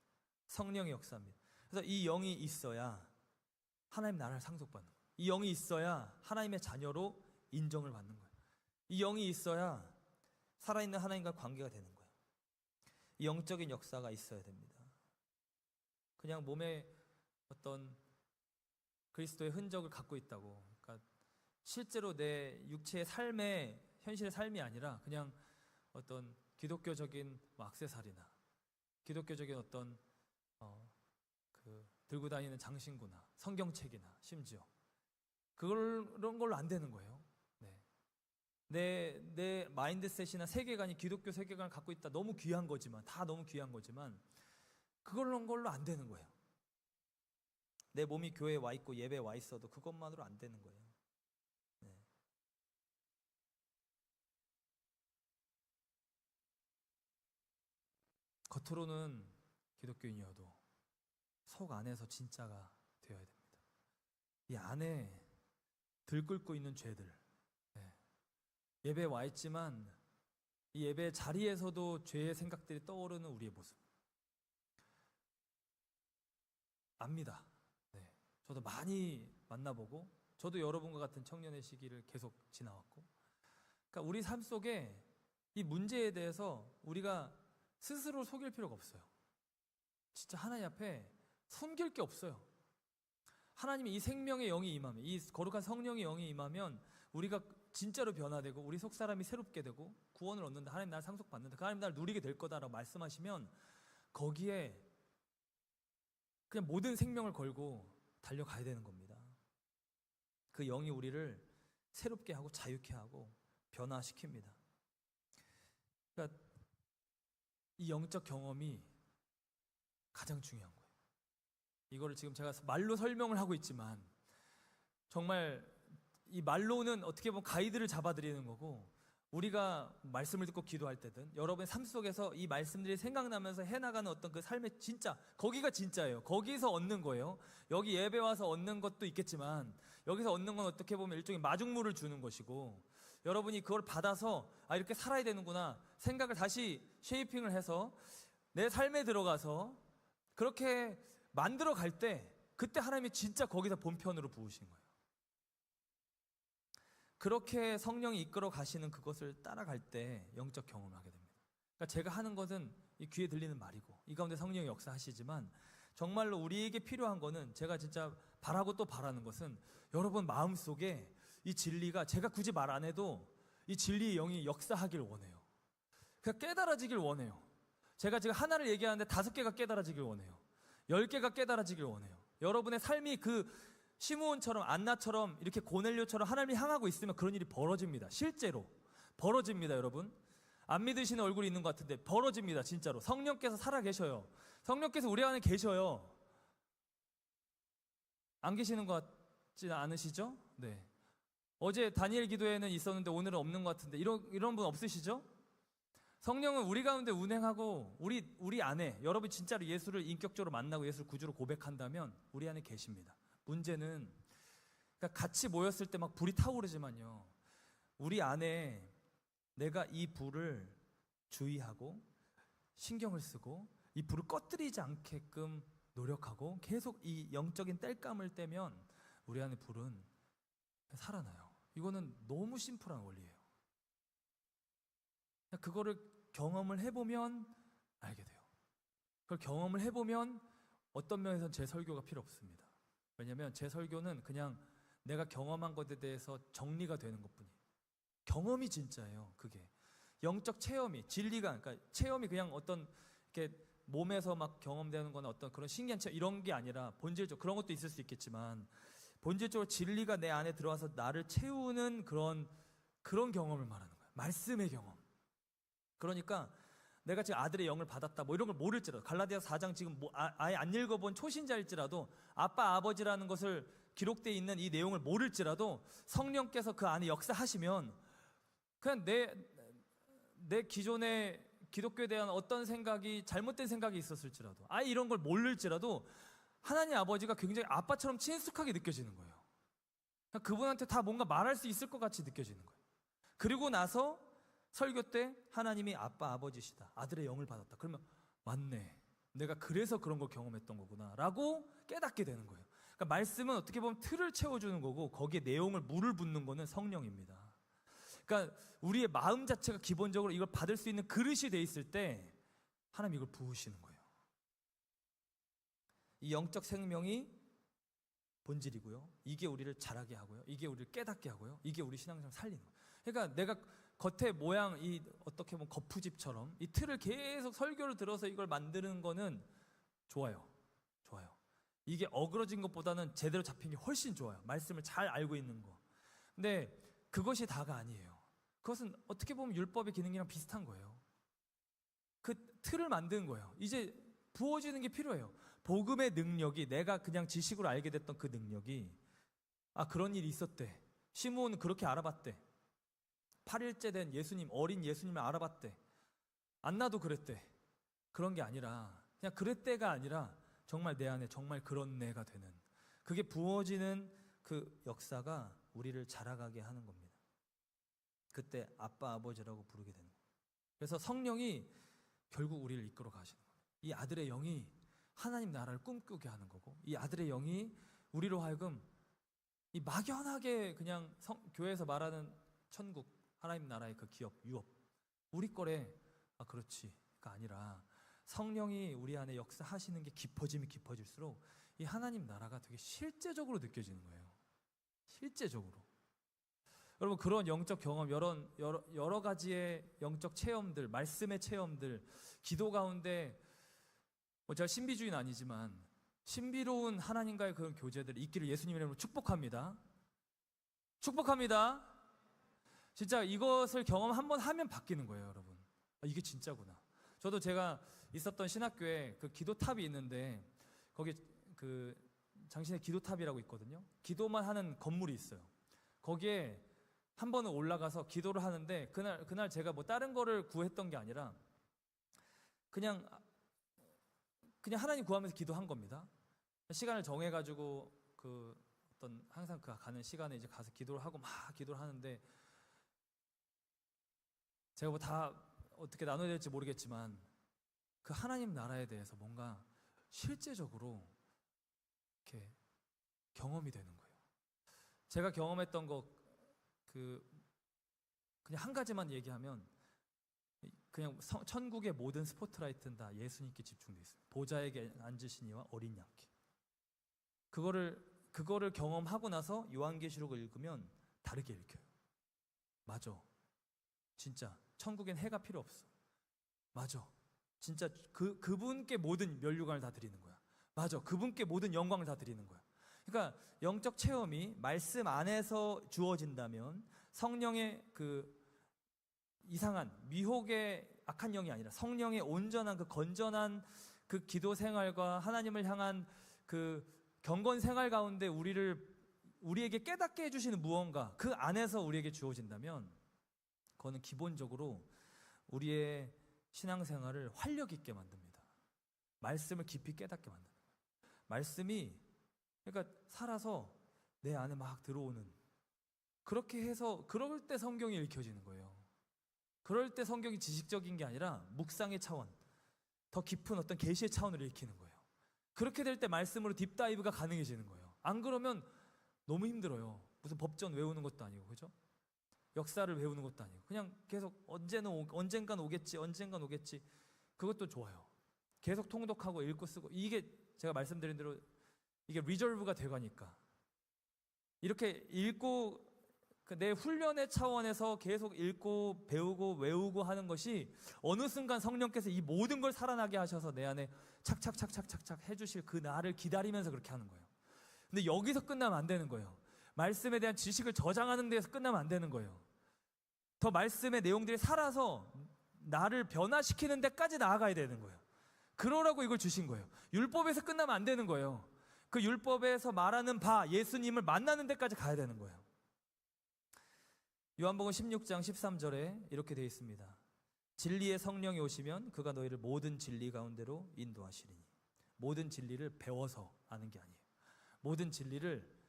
성령의 역사입니다. 그래서 이 영이 있어야 하나님 나라를 상속받는 거예요. 이 영이 있어야 하나님의 자녀로 인정을 받는 거예요. 이 영이 있어야 살아있는 하나님과 관계가 되는 거예요. 이 영적인 역사가 있어야 됩니다. 그냥 몸에 어떤 그리스도의 흔적을 갖고 있다고, 그러니까 실제로 내 육체의 삶의 현실의 삶이 아니라 그냥 어떤 기독교적인 액세서리나 기독교적인 어떤 그 들고 다니는 장신구나 성경책이나 심지어 그런 걸로 안 되는 거예요. 내 마인드셋이나 세계관이 기독교 세계관을 갖고 있다. 너무 귀한 거지만, 다 너무 귀한 거지만 그런 걸로 안 되는 거예요. 내 몸이 교회에 와 있고 예배에 와 있어도 그것만으로 안 되는 거예요. 겉으로는 기독교인이어도 속 안에서 진짜가 되어야 됩니다. 이 안에 들끓고 있는 죄들, 예배에 와 있지만 이 예배 자리에서도 죄의 생각들이 떠오르는 우리의 모습 압니다. 저도 많이 만나보고, 저도 여러분과 같은 청년의 시기를 계속 지나왔고, 그러니까 우리 삶 속에 이 문제에 대해서 우리가 스스로 속일 필요가 없어요. 진짜 하나님 앞에 숨길 게 없어요. 하나님이 이 생명의 영이 임하면, 이 거룩한 성령의 영이 임하면 우리가 진짜로 변화되고 우리 속사람이 새롭게 되고 구원을 얻는다, 하나님 나를 상속받는다, 그 하나님 나를 누리게 될 거다라고 말씀하시면 거기에 그냥 모든 생명을 걸고 달려가야 되는 겁니다. 그 영이 우리를 새롭게 하고 자유케 하고 변화시킵니다. 그러니까 이 영적 경험이 가장 중요한 거예요. 이거를 지금 제가 말로 설명을 하고 있지만 정말 이 말로는 어떻게 보면 가이드를 잡아드리는 거고, 우리가 말씀을 듣고 기도할 때든 여러분의 삶 속에서 이 말씀들이 생각나면서 해나가는 어떤 그 삶의 진짜, 거기가 진짜예요. 거기서 얻는 거예요. 여기 예배 와서 얻는 것도 있겠지만 여기서 얻는 건 어떻게 보면 일종의 마중물을 주는 것이고, 여러분이 그걸 받아서 이렇게 살아야 되는구나 생각을 다시 쉐이핑을 해서 내 삶에 들어가서 그렇게 만들어 갈 때, 그때 하나님이 진짜 거기서 본편으로 부으신 거예요. 그렇게 성령이 이끌어 가시는 그것을 따라갈 때 영적 경험을 하게 됩니다. 그러니까 제가 하는 것은 이 귀에 들리는 말이고 이 가운데 성령이 역사하시지만, 정말로 우리에게 필요한 거는, 제가 진짜 바라고 또 바라는 것은 여러분 마음속에 이 진리가, 제가 굳이 말 안 해도 이 진리의 영이 역사하길 원해요. 그냥 깨달아지길 원해요. 제가 지금 하나를 얘기하는데 5개가 깨달아지길 원해요. 10개가 깨달아지길 원해요. 여러분의 삶이 그 시므온처럼, 안나처럼, 이렇게 고넬료처럼 하나님이 향하고 있으면 그런 일이 벌어집니다. 실제로 벌어집니다. 여러분 안 믿으시는 얼굴이 있는 것 같은데 벌어집니다. 진짜로 성령께서 살아 계셔요. 성령께서 우리 안에 계셔요. 안 계시는 것 같지 않으시죠? 네. 어제 다니엘 기도회는 있었는데 오늘은 없는 것 같은데 이런 분 없으시죠? 성령은 우리 가운데 운행하고 우리 안에, 여러분 진짜로 예수를 인격적으로 만나고 예수를 구주로 고백한다면 우리 안에 계십니다. 문제는 그러니까 같이 모였을 때 막 불이 타오르지만요, 우리 안에 내가 이 불을 주의하고 신경을 쓰고 이 불을 꺼뜨리지 않게끔 노력하고 계속 이 영적인 땔감을 떼면 우리 안에 불은 살아나요. 이거는 너무 심플한 원리예요. 그거를 경험을 해보면 알게 돼요. 그걸 경험을 해보면 어떤 면에서는 제 설교가 필요 없습니다. 왜냐하면 제 설교는 그냥 내가 경험한 것에 대해서 정리가 되는 것뿐이에요. 경험이 진짜예요. 그게 영적 체험이, 진리가, 그러니까 체험이 그냥 어떤 이렇게 몸에서 막 경험되는 거나 어떤 그런 신기한 체험 이런 게 아니라, 본질적으로 그런 것도 있을 수 있겠지만 본질적으로 진리가 내 안에 들어와서 나를 채우는 그런 경험을 말하는 거예요. 말씀의 경험. 그러니까 내가 지금 아들의 영을 받았다 뭐 이런 걸 모를지라도, 갈라디아서 4장 지금 아예 안 읽어본 초신자일지라도, 아빠 아버지라는 것을 기록되어 있는 이 내용을 모를지라도 성령께서 그 안에 역사하시면, 그냥 내 기존의 기독교에 대한 어떤 생각이 잘못된 생각이 있었을지라도, 아예 이런 걸 모를지라도 하나님 아버지가 굉장히 아빠처럼 친숙하게 느껴지는 거예요. 그분한테 다 뭔가 말할 수 있을 것 같이 느껴지는 거예요. 그리고 나서 설교 때 하나님이 아빠 아버지시다, 아들의 영을 받았다, 그러면 맞네, 내가 그래서 그런 걸 경험했던 거구나 라고 깨닫게 되는 거예요. 그러니까 말씀은 어떻게 보면 틀을 채워주는 거고, 거기에 내용을 물을 붓는 거는 성령입니다. 그러니까 우리의 마음 자체가 기본적으로 이걸 받을 수 있는 그릇이 돼 있을 때 하나님 이걸 부으시는 거예요. 이 영적 생명이 본질이고요, 이게 우리를 자라게 하고요, 이게 우리를 깨닫게 하고요, 이게 우리 신앙생활을 살리는 거예요. 그러니까 내가 겉에 모양, 이 어떻게 보면 거푸집처럼 이 틀을 계속 설교를 들어서 이걸 만드는 거는 좋아요. 이게 어그러진 것보다는 제대로 잡힌 게 훨씬 좋아요. 말씀을 잘 알고 있는 거. 근데 그것이 다가 아니에요. 그것은 어떻게 보면 율법의 기능이랑 비슷한 거예요. 그 틀을 만드는 거예요. 이제 부어지는 게 필요해요. 복음의 능력이, 내가 그냥 지식으로 알게 됐던 그 능력이, 그런 일이 있었대, 시므온은 그렇게 알아봤대, 8일째 된 예수님, 어린 예수님을 알아봤대, 안나도 그랬대, 그런 게 아니라, 그냥 그랬대가 아니라 정말 내 안에 정말 그런 내가 되는, 그게 부어지는 그 역사가 우리를 자라가게 하는 겁니다. 그때 아빠 아버지라고 부르게 되는 거예요. 그래서 성령이 결국 우리를 이끌어 가시는 거예요. 이 아들의 영이 하나님 나라를 꿈꾸게 하는 거고, 이 아들의 영이 우리로 하여금 이 막연하게 그냥 교회에서 말하는 천국, 하나님 나라의 그 기업, 유업, 우리 거래, 그렇지가 아니라 성령이 우리 안에 역사하시는 게 깊어지면 깊어질수록 이 하나님 나라가 되게 실제적으로 느껴지는 거예요. 실제적으로. 여러분, 그런 영적 경험, 여러 가지의 영적 체험들, 말씀의 체험들, 기도 가운데, 제가 신비주의는 아니지만 신비로운 하나님과의 그런 교제들 있기를 예수님 이름으로 축복합니다. 축복합니다. 진짜 이것을 경험 한번 하면 바뀌는 거예요, 여러분. 이게 진짜구나. 저도 제가 있었던 신학교에 그 기도탑이 있는데, 거기 그 장신의 기도탑이라고 있거든요. 기도만 하는 건물이 있어요. 거기에 한 번은 올라가서 기도를 하는데 그날 제가 뭐 다른 거를 구했던 게 아니라 그냥 하나님 구하면서 기도한 겁니다. 시간을 정해가지고 그 어떤 항상 그 가는 시간에 이제 가서 기도를 하고 막 기도를 하는데 제가 뭐 다 어떻게 나눠야 될지 모르겠지만 그 하나님 나라에 대해서 뭔가 실제적으로 이렇게 경험이 되는 거예요. 제가 경험했던 거 그냥 한 가지만 얘기하면 그냥 천국의 모든 스포트라이트는 다 예수님께 집중돼 있어요. 보좌에게 앉으시니와 어린 양께. 그거를 경험하고 나서 요한계시록을 읽으면 다르게 읽혀요. 맞아. 진짜 천국엔 해가 필요 없어. 맞아. 진짜 그분께 모든 면류관을 다 드리는 거야. 맞아. 그분께 모든 영광을 다 드리는 거야. 그러니까 영적 체험이 말씀 안에서 주어진다면 성령의 그 이상한 미혹의 악한 영이 아니라 성령의 온전한 그 건전한 그 기도 생활과 하나님을 향한 그 경건 생활 가운데 우리에게 깨닫게 해주시는 무언가 그 안에서 우리에게 주어진다면 그거는 기본적으로 우리의 신앙생활을 활력 있게 만듭니다. 말씀을 깊이 깨닫게 만드는 거예요. 말씀이 그러니까 살아서 내 안에 막 들어오는 그렇게 해서 그럴 때 성경이 읽혀지는 거예요. 그럴 때 성경이 지식적인 게 아니라 묵상의 차원, 더 깊은 어떤 계시의 차원으로 읽히는 거예요. 그렇게 될 때 말씀으로 딥다이브가 가능해지는 거예요. 안 그러면 너무 힘들어요. 무슨 법전 외우는 것도 아니고, 그죠? 역사를 외우는 것도 아니고 그냥 계속 언젠간 오겠지. 그것도 좋아요. 계속 통독하고 읽고 쓰고 이게 제가 말씀드린 대로 이게 리저브가 돼가니까 이렇게 읽고 내 훈련의 차원에서 계속 읽고 배우고 외우고 하는 것이 어느 순간 성령께서 이 모든 걸 살아나게 하셔서 내 안에 착착착착착착 해주실 그 나를 기다리면서 그렇게 하는 거예요. 근데 여기서 끝나면 안 되는 거예요. 말씀에 대한 지식을 저장하는 데에서 끝나면 안 되는 거예요. 더 말씀의 내용들이 살아서 나를 변화시키는 데까지 나아가야 되는 거예요. 그러라고 이걸 주신 거예요. 율법에서 끝나면 안 되는 거예요. 그 율법에서 말하는 바 예수님을 만나는 데까지 가야 되는 거예요. 요한복음 16장 13절에 이렇게 되어 있습니다. 진리의 성령이 오시면 그가 너희를 모든 진리 가운데로 인도하시리니. 모든 진리를 배워서 아는 게 아니에요. 모든 진리를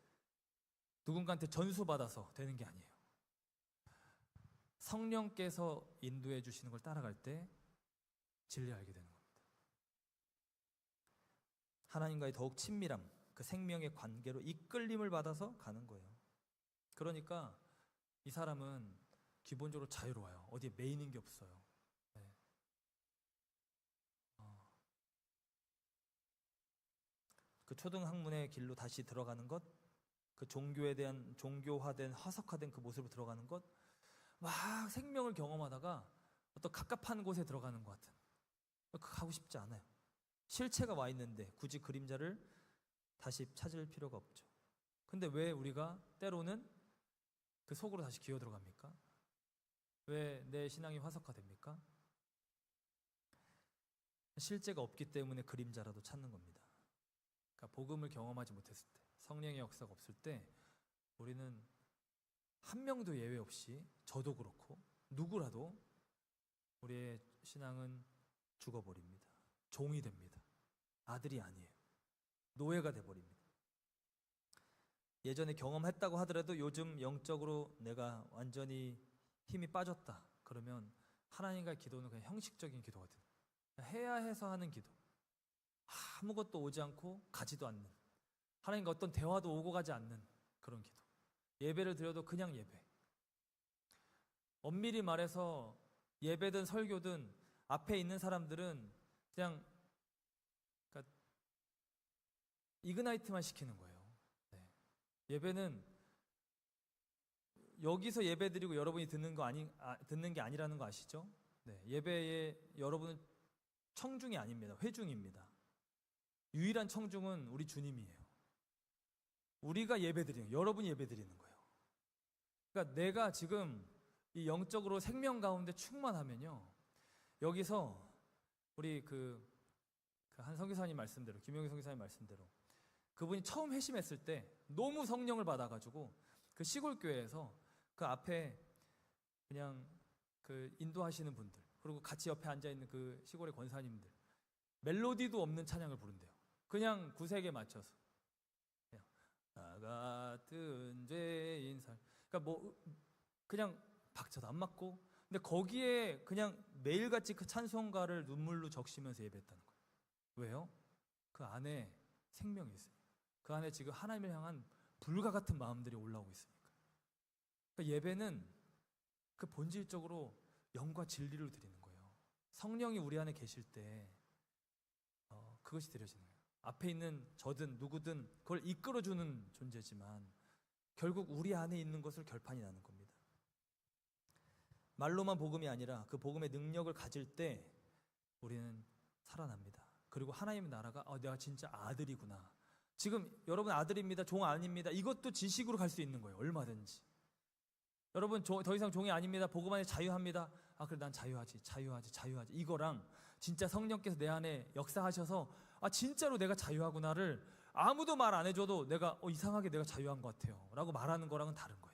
누군가한테 전수받아서 되는 게 아니에요. 성령께서 인도해 주시는 걸 따라갈 때 진리를 알게 되는 겁니다. 하나님과의 더욱 친밀함, 그 생명의 관계로 이끌림을 받아서 가는 거예요. 그러니까 이 사람은 기본적으로 자유로워요. 어디에 매이는 게 없어요. 네. 그 초등학문의 길로 다시 들어가는 것, 그 종교에 대한 종교화된 화석화된 그 모습으로 들어가는 것, 막 생명을 경험하다가 어떤 갑갑한 곳에 들어가는 것 같은, 가고 싶지 않아요. 실체가 와 있는데 굳이 그림자를 다시 찾을 필요가 없죠. 근데 왜 우리가 때로는 그 속으로 다시 기어 들어갑니까? 왜 내 신앙이 화석화됩니까? 실제가 없기 때문에 그림자라도 찾는 겁니다. 그러니까 복음을 경험하지 못했을 때, 성령의 역사가 없을 때 우리는 한 명도 예외 없이 저도 그렇고 누구라도 우리의 신앙은 죽어버립니다. 종이 됩니다. 아들이 아니에요. 노예가 돼버립니다. 예전에 경험했다고 하더라도 요즘 영적으로 내가 완전히 힘이 빠졌다 그러면 하나님과의 기도는 그냥 형식적인 기도 같은, 해야 해서 하는 기도, 아무것도 오지 않고 가지도 않는, 하나님과 어떤 대화도 오고 가지 않는 그런 기도. 예배를 드려도 그냥 예배. 엄밀히 말해서 예배든 설교든 앞에 있는 사람들은 그냥 이그나이트만 시키는 거예요. 네. 예배는 여기서 예배드리고 여러분이 듣는 게 아니라는 거 아시죠? 네. 예배에 여러분은 청중이 아닙니다. 회중입니다. 유일한 청중은 우리 주님이에요. 우리가 예배드리는, 여러분이 예배드리는 거예요. 그러니까 내가 지금 이 영적으로 생명 가운데 충만하면요, 여기서 우리 한 선교사님 말씀대로, 김용희 선교사님 말씀대로 그분이 처음 회심했을 때 너무 성령을 받아가지고 그 시골 교회에서 그 앞에 그냥 그 인도하시는 분들, 그리고 같이 옆에 앉아 있는 그 시골의 권사님들, 멜로디도 없는 찬양을 부른대요. 그냥 구색에 맞춰서 그냥 나 같은 죄인 살. 그러니까 뭐 그냥 박자도 안 맞고, 근데 거기에 그냥 매일같이 그 찬송가를 눈물로 적시면서 예배했다는 거예요. 왜요? 그 안에 생명이 있어요. 그 안에 지금 하나님을 향한 불과 같은 마음들이 올라오고 있으니까. 그러니까 예배는 그 본질적으로 영과 진리를 드리는 거예요. 성령이 우리 안에 계실 때 그것이 드려지는 거예요. 앞에 있는 저든 누구든 그걸 이끌어주는 존재지만 결국 우리 안에 있는 것을 결판이 나는 겁니다. 말로만 복음이 아니라 그 복음의 능력을 가질 때 우리는 살아납니다. 그리고 하나님의 나라가 내가 진짜 아들이구나. 지금 여러분 아들입니다. 종 아닙니다. 이것도 지식으로 갈 수 있는 거예요. 얼마든지. 여러분 더 이상 종이 아닙니다. 복음 안에 자유합니다. 그래 난 자유하지. 이거랑 진짜 성령께서 내 안에 역사하셔서 진짜로 내가 자유하구나를 아무도 말 안 해줘도 내가 이상하게 내가 자유한 것 같아요 라고 말하는 거랑은 다른 거예요.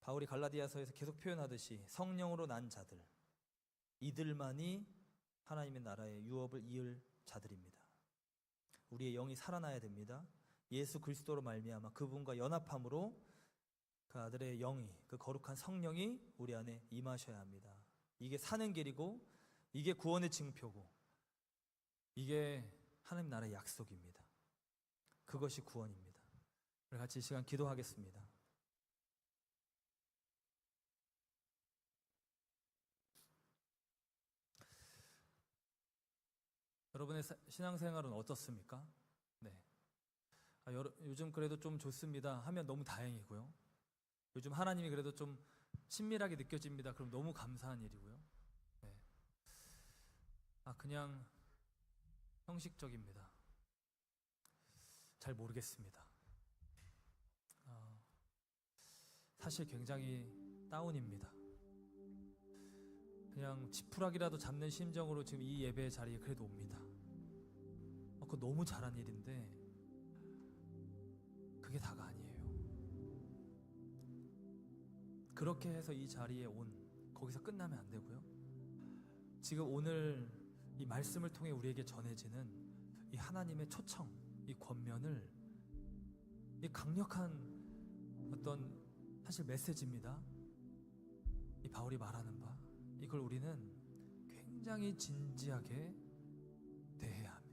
바울이 갈라디아서에서 계속 표현하듯이 성령으로 난 자들, 이들만이 하나님의 나라의 유업을 이을 자들입니다. 우리의 영이 살아나야 됩니다. 예수 그리스도로 말미암아 그분과 연합함으로 그 아들의 영이, 그 거룩한 성령이 우리 안에 임하셔야 합니다. 이게 사는 길이고, 이게 구원의 징표고, 이게 하나님 나라의 약속입니다. 그것이 구원입니다. 우리 같이 이 시간 기도하겠습니다. 여러분의 신앙생활은 어떻습니까? 네. 요즘 그래도 좀 좋습니다 하면 너무 다행이고요. 요즘 하나님이 그래도 좀 친밀하게 느껴집니다. 그럼 너무 감사한 일이고요. 네. 그냥 형식적입니다. 잘 모르겠습니다. 사실 굉장히 다운입니다. 그냥 지푸라기라도 잡는 심정으로 지금 이 예배 자리에 그래도 옵니다. 그거 너무 잘한 일인데 그게 다가 아니에요. 그렇게 해서 이 자리에 거기서 끝나면 안 되고요. 지금 오늘 이 말씀을 통해 우리에게 전해지는 이 하나님의 초청, 이 권면을, 이 강력한 어떤 사실 메시지입니다. 이 바울이 말하는 바, 이걸 우리는 굉장히 진지하게 대해야 합니다.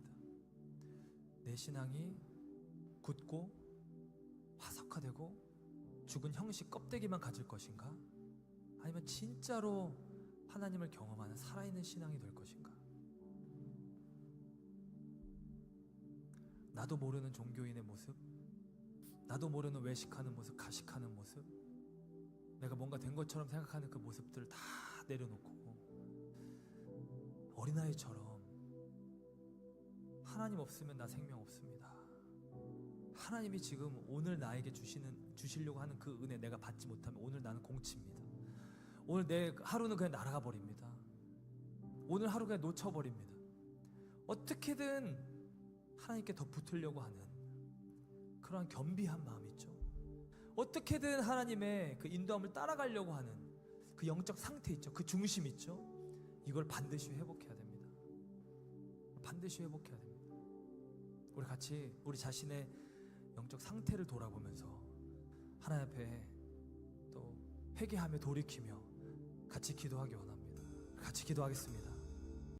내 신앙이 굳고 화석화되고 죽은 형식 껍데기만 가질 것인가? 아니면 진짜로 하나님을 경험하는 살아있는 신앙이 될 것인가? 나도 모르는 종교인의 모습, 나도 모르는 외식하는 모습, 가식하는 모습, 내가 뭔가 된 것처럼 생각하는 그 모습들을 다 내려놓고 어린아이처럼 하나님 없으면 나 생명 없습니다. 하나님이 지금 오늘 나에게 주시려고 하는 그 은혜 내가 받지 못하면 오늘 나는 공치입니다. 오늘 내 하루는 그냥 날아가 버립니다. 오늘 하루 그냥 놓쳐버립니다. 어떻게든 하나님께 더 붙으려고 하는 그러한 겸비한 마음 있죠. 어떻게든 하나님의 그 인도함을 따라가려고 하는 그 영적 상태 있죠. 그 중심 있죠. 이걸 반드시 회복해야 됩니다. 반드시 회복해야 됩니다. 우리 같이 우리 자신의 영적 상태를 돌아보면서 하나님 앞에 또 회개하며 돌이키며 같이 기도하기 원합니다. 같이 기도하겠습니다.